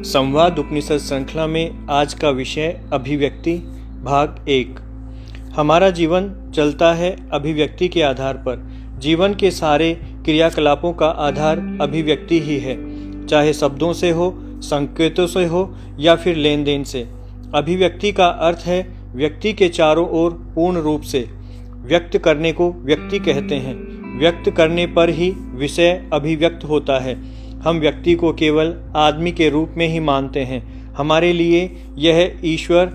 संवाद उपनिषद श्रृंखला में आज का विषय अभिव्यक्ति भाग 1। हमारा जीवन चलता है अभिव्यक्ति के आधार पर। जीवन के सारे क्रियाकलापों का आधार अभिव्यक्ति ही है, चाहे शब्दों से हो, संकेतों से हो या फिर लेन देन से। अभिव्यक्ति का अर्थ है व्यक्ति के चारों ओर पूर्ण रूप से व्यक्त करने को व्यक्ति कहते हैं। व्यक्त करने पर ही विषय अभिव्यक्त होता है। हम व्यक्ति को केवल आदमी के रूप में ही मानते हैं। हमारे लिए यह ईश्वर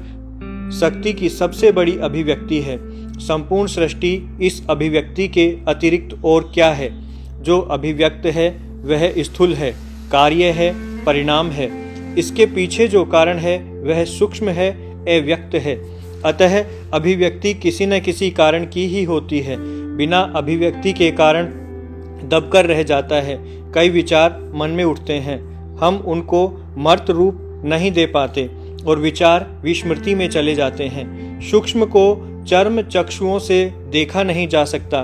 शक्ति की सबसे बड़ी अभिव्यक्ति है। संपूर्ण सृष्टि इस अभिव्यक्ति के अतिरिक्त और क्या है? जो अभिव्यक्त है वह स्थूल है, कार्य है, परिणाम है। इसके पीछे जो कारण है वह सूक्ष्म है, अव्यक्त है। अतः अभिव्यक्ति किसी न किसी कारण की ही होती है। बिना अभिव्यक्ति के कारण दबकर रह जाता है। कई विचार मन में उठते हैं, हम उनको मूर्त रूप नहीं दे पाते और विचार विस्मृति में चले जाते हैं। सूक्ष्म को चर्म चक्षुओं से देखा नहीं जा सकता,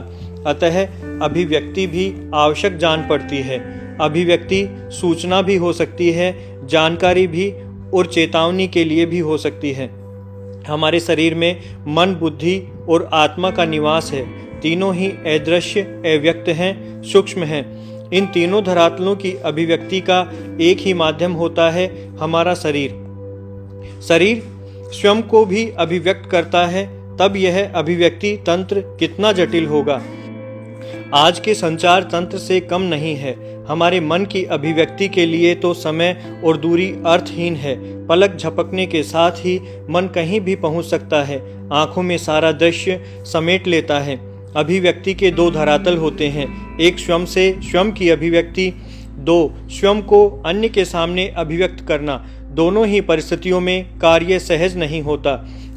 अतः अभिव्यक्ति भी आवश्यक जान पड़ती है। अभिव्यक्ति सूचना भी हो सकती है, जानकारी भी और चेतावनी के लिए भी हो सकती है। हमारे शरीर में मन, बुद्धि और आत्मा का निवास है। तीनों ही अदृश्य, अव्यक्त हैं, सूक्ष्म हैं। इन तीनों धरातलों की अभिव्यक्ति का एक ही माध्यम होता है, हमारा शरीर। शरीर स्वयं को भी अभिव्यक्त करता है, तब यह अभिव्यक्ति तंत्र कितना जटिल होगा। आज के संचार तंत्र से कम नहीं है। हमारे मन की अभिव्यक्ति के लिए तो समय और दूरी अर्थहीन है। पलक झपकने के साथ ही मन कहीं भी पहुंच सकता है। आंखों में सारा दृश्य समेट लेता है। अभिव्यक्ति के दो धरातल होते हैं, एक स्वयं से स्वयं की अभिव्यक्ति, दो स्वयं को अन्य के सामने अभिव्यक्त करना। दोनों ही परिस्थितियों में कार्य सहज नहीं होता।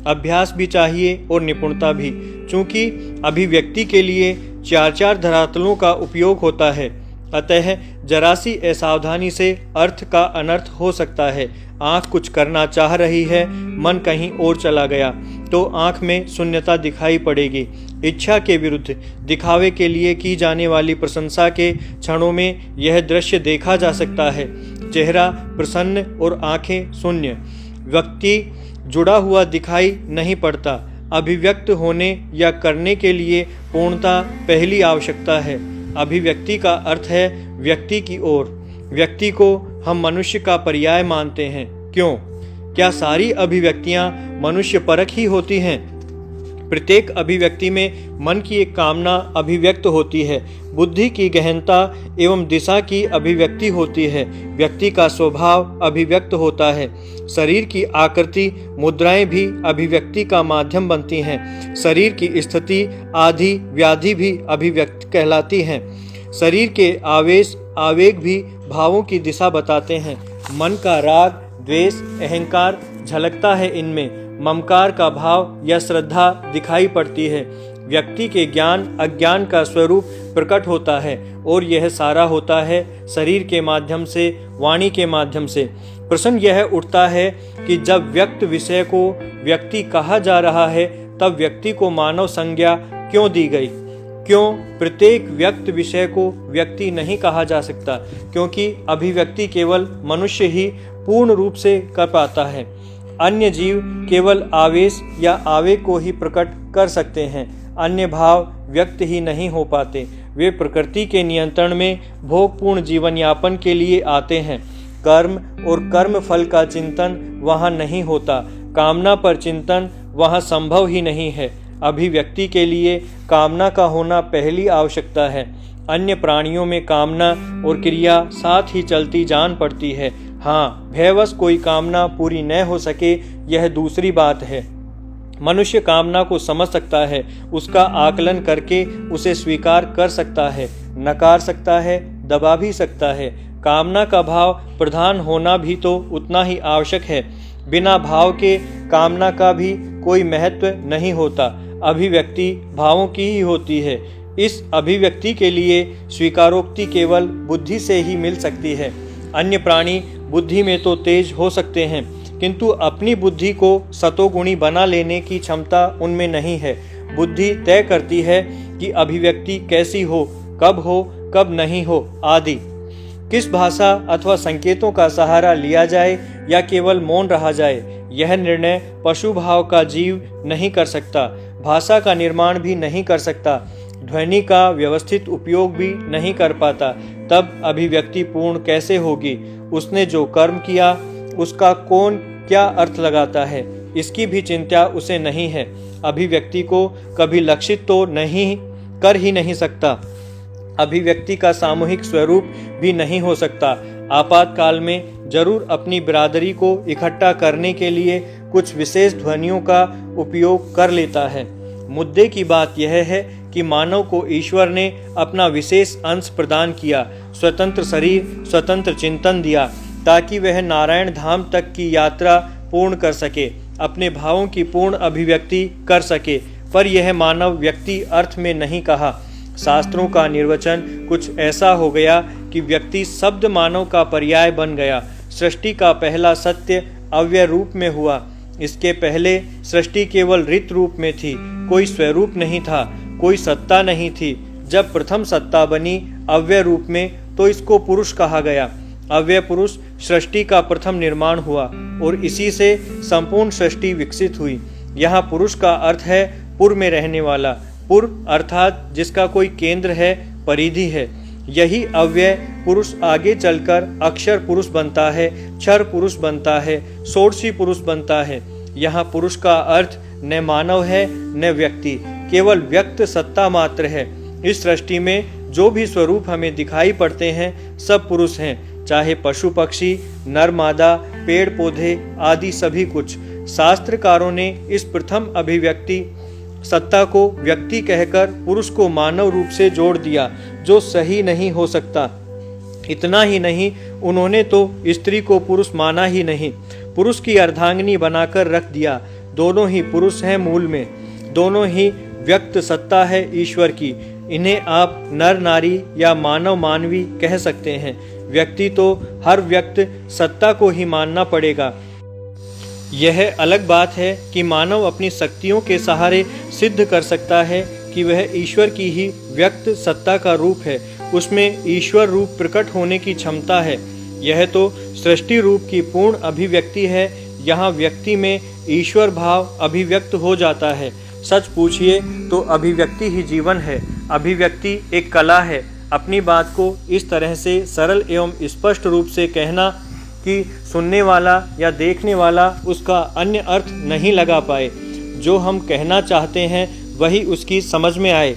अभ्यास भी चाहिए और निपुणता भी। चूंकि अभिव्यक्ति के लिए चार धरातलों का उपयोग होता है, अतः जरा सी असावधानी से अर्थ का अनर्थ हो सकता है। आंख कुछ करना चाह रही है, मन कहीं और चला गया तो आंख में शून्यता दिखाई पड़ेगी। इच्छा के विरुद्ध दिखावे के लिए की जाने वाली प्रशंसा के क्षणों में यह दृश्य देखा जा सकता है। चेहरा प्रसन्न और आंखें शून्य। व्यक्ति जुड़ा हुआ दिखाई नहीं पड़ता। अभिव्यक्त होने या करने के लिए पूर्णता पहली आवश्यकता है। अभिव्यक्ति का अर्थ है व्यक्ति की ओर। व्यक्ति को हम मनुष्य का पर्याय मानते हैं। क्यों? क्या सारी अभिव्यक्तियां मनुष्य परक ही होती हैं? प्रत्येक अभिव्यक्ति में मन की एक कामना अभिव्यक्त होती है। बुद्धि की गहनता एवं दिशा की अभिव्यक्ति होती है। व्यक्ति का स्वभाव अभिव्यक्त होता है। शरीर की आकृति, मुद्राएं भी अभिव्यक्ति का माध्यम बनती हैं। शरीर की स्थिति, आदि व्याधि भी अभिव्यक्त कहलाती हैं। शरीर के आवेश, आवेग भी भावों की दिशा बताते हैं। मन का राग, द्वेष, अहंकार झलकता है इनमें। ममकार का भाव या श्रद्धा दिखाई पड़ती है। व्यक्ति के ज्ञान, अज्ञान का स्वरूप प्रकट होता है और यह सारा होता है शरीर के माध्यम से, वाणी के माध्यम से। प्रश्न यह उठता है कि जब व्यक्त विषय को व्यक्ति कहा जा रहा है, तब व्यक्ति को मानव संज्ञा क्यों दी गई? क्यों प्रत्येक व्यक्त विषय को व्यक्ति नहीं कहा जा सकता? क्योंकि अभिव्यक्ति केवल मनुष्य ही पूर्ण रूप से कर पाता है। अन्य जीव केवल आवेश या आवेग को ही प्रकट कर सकते हैं। अन्य भाव व्यक्त ही नहीं हो पाते। वे प्रकृति के नियंत्रण में भोगपूर्ण जीवन यापन के लिए आते हैं। कर्म और कर्म फल का चिंतन वहाँ नहीं होता। कामना पर चिंतन वहाँ संभव ही नहीं है। अभिव्यक्ति के लिए कामना का होना पहली आवश्यकता है। अन्य प्राणियों में कामना और क्रिया साथ ही चलती जान पड़ती है। हाँ, भयवश कोई कामना पूरी न हो सके, यह दूसरी बात है। मनुष्य कामना को समझ सकता है, उसका आकलन करके उसे स्वीकार कर सकता है, नकार सकता है, दबा भी सकता है। कामना का भाव प्रधान होना भी तो उतना ही आवश्यक है। बिना भाव के कामना का भी कोई महत्व नहीं होता। अभिव्यक्ति भावों की ही होती है। इस अभिव्यक्ति के लिए स्वीकारोक्ति केवल बुद्धि से ही मिल सकती है। अन्य प्राणी बुद्धि में तो तेज हो सकते हैं, किंतु अपनी बुद्धि को सतोगुणी बना लेने की क्षमता उनमें नहीं है। बुद्धि तय करती है कि अभिव्यक्ति कैसी हो, कब नहीं हो आदि। किस भाषा अथवा संकेतों का सहारा लिया जाए या केवल मौन रहा जाए, यह निर्णय पशु भाव का जीव नहीं कर सकता, भाषा का निर्माण भी नहीं कर सकता, ध्वनि का व्यवस्थित उपयोग भी नहीं कर पाता। तब अभिव्यक्ति पूर्ण कैसे होगी? उसने जो कर्म किया उसका कौन क्या अर्थ लगाता है, इसकी भी चिंता उसे नहीं है। अभिव्यक्ति को कभी लक्षित तो नहीं कर ही नहीं सकता, अभिव्यक्ति का सामूहिक स्वरूप भी नहीं हो सकता। आपातकाल में जरूर अपनी बिरादरी को इकट्ठा करने के लिए कुछ विशेष ध्वनियों का उपयोग कर लेता है। मुद्दे की बात यह है कि मानव को ईश्वर ने अपना विशेष अंश प्रदान किया, स्वतंत्र शरीर, स्वतंत्र चिंतन दिया, ताकि वह नारायण धाम तक की यात्रा पूर्ण कर सके, अपने भावों की पूर्ण अभिव्यक्ति कर सके। पर यह मानव व्यक्ति अर्थ में नहीं कहा। शास्त्रों का निर्वचन कुछ ऐसा हो गया कि व्यक्ति शब्द मानव का पर्याय बन गया। सृष्टि का पहला सत्य अव्यय रूप में हुआ। इसके पहले सृष्टि केवल रित रूप में थी, कोई स्वरूप नहीं था, कोई सत्ता नहीं थी। जब प्रथम सत्ता बनी अव्यय रूप में तो इसको पुरुष कहा गया। अव्यय पुरुष सृष्टि का प्रथम निर्माण हुआ और इसी से संपूर्ण सृष्टि विकसित हुई। यहाँ पुरुष का अर्थ है पुर में रहने वाला, पुर अर्थात जिसका कोई केंद्र है, परिधि है। यही अव्यय पुरुष आगे चलकर अक्षर पुरुष बनता है, क्षर पुरुष बनता है, षोडशी पुरुष बनता है। यहाँ पुरुष का अर्थ न मानव है न व्यक्ति, केवल व्यक्त सत्ता मात्र है। इस सृष्टि में जो भी स्वरूप हमें दिखाई पड़ते हैं सब पुरुष हैं, चाहे पशु पक्षी, नर मादा, पेड़ पौधे आदि सभी कुछ। शास्त्रकारों ने इस प्रथम अभिव्यक्ति सत्ता को व्यक्ति कहकर पुरुष को मानव रूप से जोड़ दिया, जो सही नहीं हो सकता। इतना ही नहीं, उन्होंने तो स्त्री को पुरुष माना ही नहीं, पुरुष की अर्धांगिनी बनाकर रख दिया। दोनों ही पुरुष हैं मूल में, दोनों ही व्यक्त सत्ता है ईश्वर की। इन्हें आप नर नारी या मानव मानवी कह सकते हैं। व्यक्ति तो हर व्यक्त सत्ता को ही मानना पड़ेगा। यह अलग बात है कि मानव अपनी शक्तियों के सहारे सिद्ध कर सकता है कि वह ईश्वर की ही व्यक्त सत्ता का रूप है, उसमें ईश्वर रूप प्रकट होने की क्षमता है। यह तो सृष्टि रूप की पूर्ण अभिव्यक्ति है। यहाँ व्यक्ति में ईश्वर भाव अभिव्यक्त हो जाता है। सच पूछिए तो अभिव्यक्ति ही जीवन है। अभिव्यक्ति एक कला है। अपनी बात को इस तरह से सरल एवं स्पष्ट रूप से कहना कि सुनने वाला या देखने वाला उसका अन्य अर्थ नहीं लगा पाए। जो हम कहना चाहते हैं वही उसकी समझ में आए,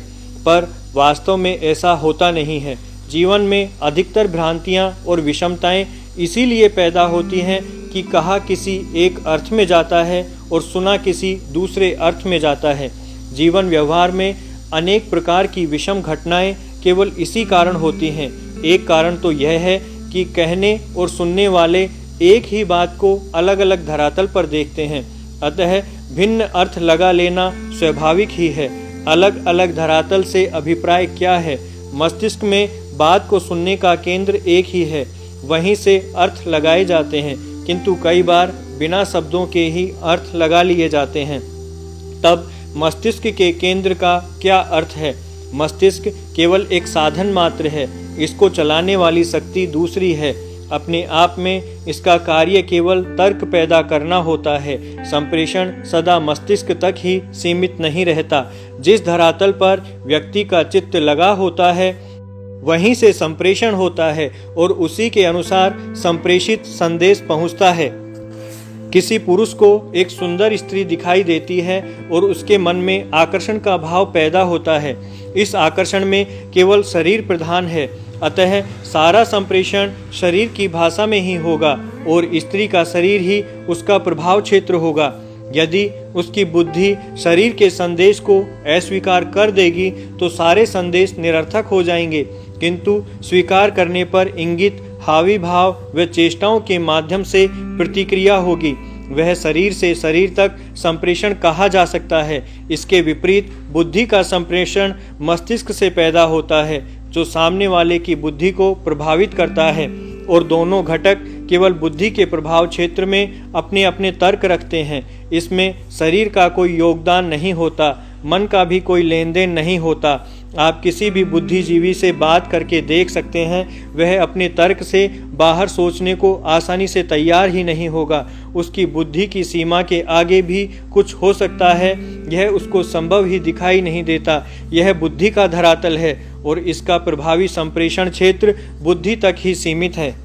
पर वास्तव में ऐसा होता नहीं है। जीवन में अधिकतर भ्रांतियां और विषमताएं इसीलिए पैदा होती हैं कि कहा किसी एक अर्थ में जाता है और सुना किसी दूसरे अर्थ में जाता है। जीवन व्यवहार में अनेक प्रकार की विषम घटनाएं केवल इसी कारण होती हैं। एक कारण तो यह है कि कहने और सुनने वाले एक ही बात को अलग अलग धरातल पर देखते हैं, अतः भिन्न अर्थ लगा लेना स्वाभाविक ही है। अलग अलग धरातल से अभिप्राय क्या है? मस्तिष्क में बात को सुनने का केंद्र एक ही है, वहीं से अर्थ लगाए जाते हैं, किंतु कई बार बिना शब्दों के ही अर्थ लगा लिए जाते हैं। तब मस्तिष्क के केंद्र का क्या अर्थ है? मस्तिष्क केवल एक साधन मात्र है, इसको चलाने वाली शक्ति दूसरी है। अपने आप में इसका कार्य केवल तर्क पैदा करना होता है। संप्रेषण सदा मस्तिष्क तक ही सीमित नहीं रहता। जिस धरातल पर व्यक्ति का चित्त लगा होता है वहीं से संप्रेषण होता है और उसी के अनुसार संप्रेषित संदेश पहुंचता है। किसी पुरुष को एक सुंदर स्त्री दिखाई देती है और उसके मन में आकर्षण का भाव पैदा होता है। इस आकर्षण में केवल शरीर प्रधान है, अतः सारा संप्रेषण शरीर की भाषा में ही होगा और स्त्री का शरीर ही उसका प्रभाव क्षेत्र होगा। यदि उसकी बुद्धि शरीर के संदेश को अस्वीकार कर देगी तो सारे संदेश निरर्थक हो जाएंगे, किंतु स्वीकार करने पर इंगित, हावी भाव व चेष्टाओं के माध्यम से प्रतिक्रिया होगी। वह शरीर से शरीर तक संप्रेषण कहा जा सकता है। इसके विपरीत बुद्धि का संप्रेषण मस्तिष्क से पैदा होता है, जो सामने वाले की बुद्धि को प्रभावित करता है, और दोनों घटक केवल बुद्धि के प्रभाव क्षेत्र में अपने अपने तर्क रखते हैं। इसमें शरीर का कोई योगदान नहीं होता, मन का भी कोई लेन देन नहीं होता। आप किसी भी बुद्धिजीवी से बात करके देख सकते हैं, वह अपने तर्क से बाहर सोचने को आसानी से तैयार ही नहीं होगा। उसकी बुद्धि की सीमा के आगे भी कुछ हो सकता है, यह उसको संभव ही दिखाई नहीं देता। यह बुद्धि का धरातल है और इसका प्रभावी संप्रेषण क्षेत्र बुद्धि तक ही सीमित है।